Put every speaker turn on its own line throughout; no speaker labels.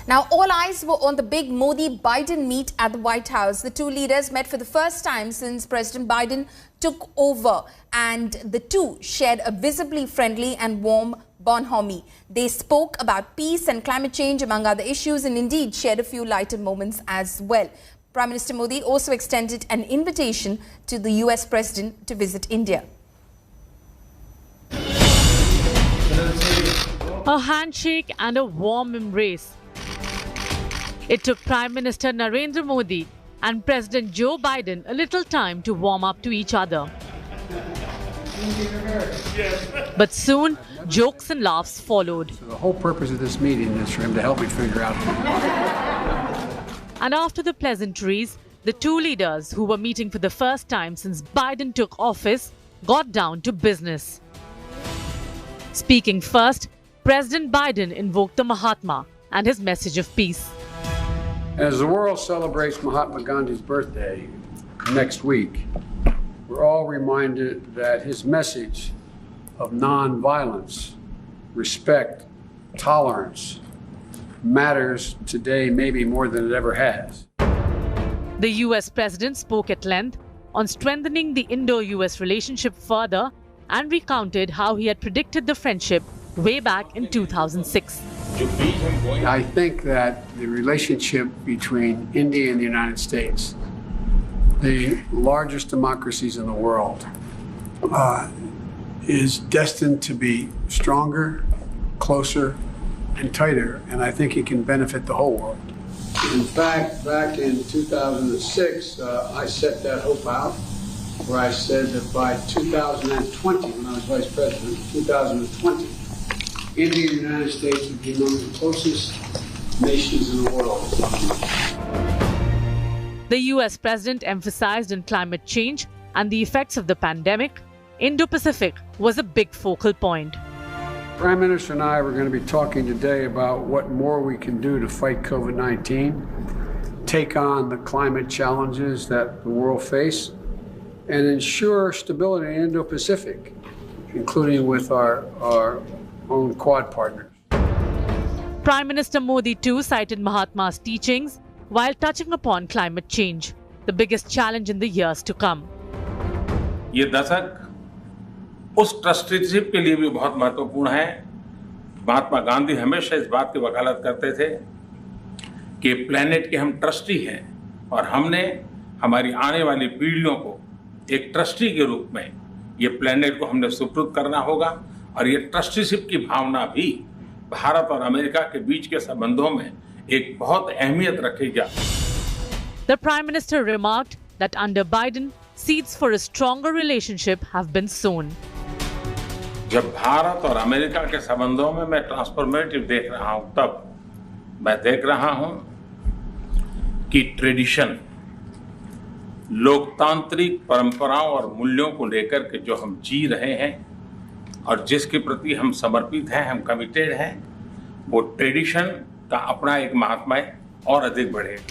Now, all eyes were on the big Modi-Biden meet at the White House. The two leaders met for the first time since President Biden took over, and the two shared a visibly friendly and warm bonhomie. They spoke about peace and climate change, among other issues, and indeed shared a few lighter moments as well. Prime Minister Modi also extended an invitation to the US President to visit India.
A handshake and a warm embrace. It took Prime Minister Narendra Modi and President Joe Biden a little time to warm up to each other. But soon, jokes and laughs followed.
So the whole purpose of this meeting is for him to help me figure out.
And after the pleasantries, the two leaders, who were meeting for the first time since Biden took office, got down to business. Speaking first, President Biden invoked the Mahatma and his message of peace.
As the world celebrates Mahatma Gandhi's birthday next week, we're all reminded that his message of nonviolence, respect, tolerance matters today maybe more than it ever has.
The US President spoke at length on strengthening the Indo-US relationship further and recounted how he had predicted the friendship way back in 2006.
I think that the relationship between India and the United States, the largest democracies in the world, is destined to be stronger, closer, and tighter, and I think it can benefit the whole world. In fact, back in 2006, I set that hope out, where I said that by 2020, when I was Vice President, 2020, India and the United States would be among the closest nations in the world.
The US President emphasized on climate change and the effects of the pandemic. Indo-Pacific was a big focal point.
Prime Minister and I were going to be talking today about what more we can do to fight COVID-19, take on the climate challenges that the world face, and ensure stability in Indo-Pacific, including with our own Quad partners.
Prime Minister Modi too cited Mahatma's teachings while touching upon climate change, the biggest challenge in the years to come.
ये दशक उस trusteeship के लिए भी बहुत महत्वपूर्ण है। महात्मा गांधी हमेशा इस बात की वकालत करते थे कि प्लेनेट के हम ट्रस्टी हैं और हमने हमारी आने वाली पीढ़ियों को एक ट्रस्टी के रूप में ये प्लेनेट को हमने सुपुर्द करना होगा और ये ट्रस्टीशिप की भावना भी भारत और अमेरिका के बीच के संबंधों में एक बहुत अहमियत रखेगी।
The Prime Minister remarked that under Biden, seeds for a stronger relationship have been sown.
जब भारत और अमेरिका के संबंधों में मैं ट्रांसफॉर्मेटिव देख रहा हूं, तब मैं देख रहा हूं कि ट्रेडिशन, लोकतांत्रिक परंपराओं और मूल्यों को लेकर के जो हम जी रहे हैं और जिसके प्रति हम समर्पित हैं, हम कमिटेड हैं, वो ट्रेडिशन का अपना एक महात्मा और अधिक बढ़ेगा।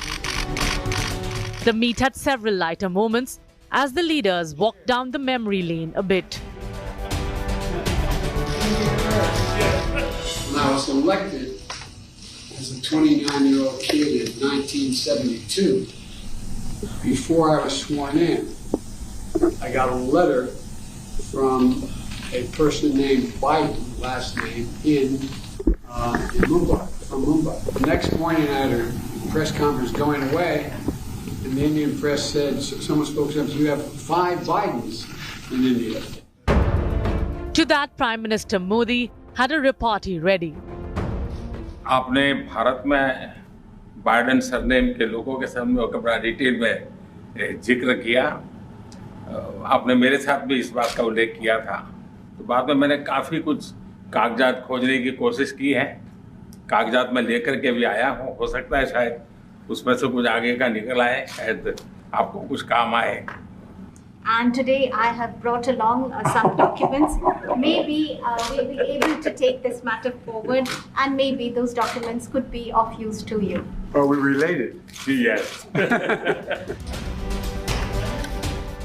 The meet had several lighter moments as the leaders walked down the memory lane a bit.
When I was elected as a 29-year-old kid in 1972, before I was sworn in, I got a letter from a person named Biden, last name, in Mumbai, from Mumbai. The next morning I had a press conference going away, and the Indian press said, someone spoke up, you have 5 Bidens in India.
To that, Prime Minister Modi had a repartee ready.
आपने भारत में Biden surname के लोगों के सामने बड़ा detail में जिक्र किया। आपने मेरे साथ भी इस बात का उल्लेख किया था। तो बाद में मैंने काफ़ी कुछ कागजात खोजने की कोशिश की है। कागजात में लेकर के भी आया हूँ। हो सकता है शायद उसमें से कुछ आगे का निकल आए, शायद आपको कुछ काम आए।
And today I have brought along some documents. Maybe we'll be able to take this matter forward, and maybe those documents could be of use to you.
Are we related?
Yes.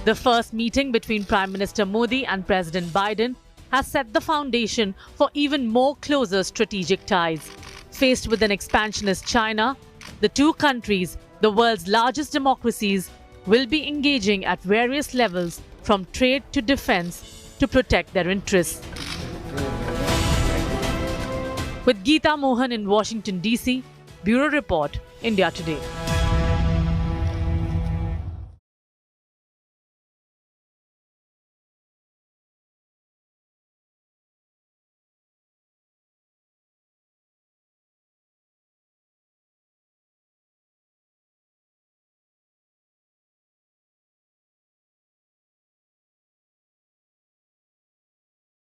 The first meeting between Prime Minister Modi and President Biden has set the foundation for even more closer strategic ties. Faced with an expansionist China, the two countries, the world's largest democracies, will be engaging at various levels from trade to defense to protect their interests. With Geeta Mohan in Washington, D.C., Bureau Report, India Today.